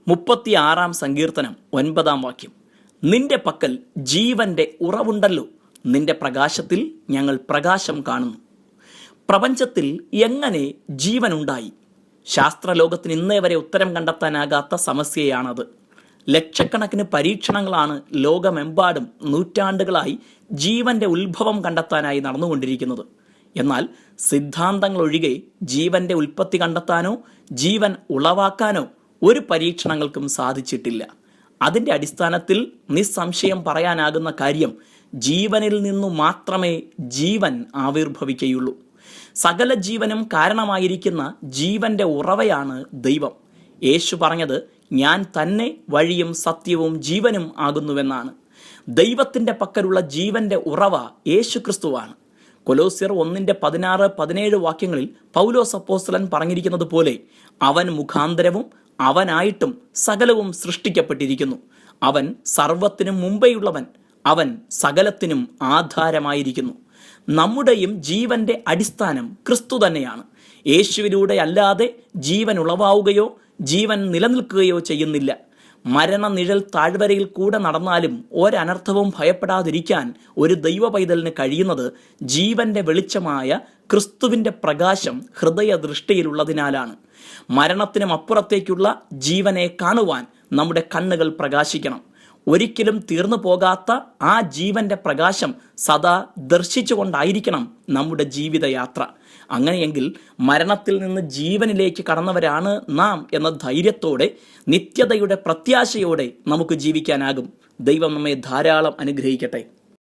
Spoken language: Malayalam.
36 സങ്കീർത്തനം 9 വാക്യം. നിന്റെ പക്കൽ ജീവന്റെ ഉറവുണ്ടല്ലോ, നിന്റെ പ്രകാശത്തിൽ ഞങ്ങൾ പ്രകാശം കാണുന്നു. പ്രപഞ്ചത്തിൽ എങ്ങനെ ജീവനുണ്ടായി? ശാസ്ത്രലോകത്തിന് ഇന്നേ വരെ ഉത്തരം കണ്ടെത്താനാകാത്ത സമസ്യയാണത്. ലക്ഷക്കണക്കിന് പരീക്ഷണങ്ങളാണ് ലോകമെമ്പാടും നൂറ്റാണ്ടുകളായി ജീവന്റെ ഉത്ഭവം കണ്ടെത്താനായി നടന്നുകൊണ്ടിരിക്കുന്നത്. എന്നാൽ സിദ്ധാന്തങ്ങൾ ഒഴികെ ജീവന്റെ ഉൽപ്പത്തി കണ്ടെത്താനോ ജീവൻ ഉളവാക്കാനോ ഒരു പരീക്ഷണങ്ങൾക്കും സാധിച്ചിട്ടില്ല. അതിൻ്റെ അടിസ്ഥാനത്തിൽ നിസ്സംശയം പറയാനാകുന്ന കാര്യം, ജീവനിൽ നിന്നു മാത്രമേ ജീവൻ ആവിർഭവിക്കുകയുള്ളൂ. സകല ജീവനും കാരണമായിരിക്കുന്ന ജീവന്റെ ഉറവയാണ് ദൈവം. യേശു പറഞ്ഞത്, ഞാൻ തന്നെ വഴിയും സത്യവും ജീവനും ആകുന്നുവെന്നാണ്. ദൈവത്തിൻ്റെ പക്കലുള്ള ജീവന്റെ ഉറവ യേശു ക്രിസ്തുവാണ്. കൊലോസ്യർ 1:16-17 വാക്യങ്ങളിൽ പൗലോസ് അപ്പോസ്തലൻ പറഞ്ഞിരിക്കുന്നത് പോലെ, അവൻ മുഖാന്തരവും അവനായിട്ടും സകലവും സൃഷ്ടിക്കപ്പെട്ടിരിക്കുന്നു. അവൻ സർവത്തിനും മുമ്പേയുള്ളവൻ, അവൻ സകലത്തിനും ആധാരമായിരിക്കുന്നു. നമ്മുടെയും ജീവന്റെ അടിസ്ഥാനം ക്രിസ്തു തന്നെയാണ്. യേശുവിലൂടെ അല്ലാതെ ജീവൻ ഉളവാവുകയോ ജീവൻ നിലനിൽക്കുകയോ ചെയ്യുന്നില്ല. മരണനിഴൽ താഴ്വരയിൽ കൂടെ നടന്നാലും ഒരനർത്ഥവും ഭയപ്പെടാതിരിക്കാൻ ഒരു ദൈവ പൈതലിന് കഴിയുന്നത് ജീവന്റെ വെളിച്ചമായ ക്രിസ്തുവിൻ്റെ പ്രകാശം ഹൃദയദൃഷ്ടിയിലുള്ളതിനാലാണ്. മരണത്തിനും അപ്പുറത്തേക്കുള്ള ജീവനെ കാണുവാൻ നമ്മുടെ കണ്ണുകൾ പ്രകാശിക്കണം. ഒരിക്കലും തീർന്നു പോകാത്ത ആ ജീവന്റെ പ്രകാശം സദാ ദർശിച്ചുകൊണ്ടായിരിക്കണം നമ്മുടെ ജീവിതയാത്ര. അങ്ങനെയെങ്കിൽ മരണത്തിൽ നിന്ന് ജീവനിലേക്ക് കടന്നവരാണ് നാം എന്ന ധൈര്യത്തോടെ, നിത്യതയുടെ പ്രത്യാശയോടെ നമുക്ക് ജീവിക്കാനാകും. ദൈവം നമ്മെ ധാരാളം അനുഗ്രഹിക്കട്ടെ.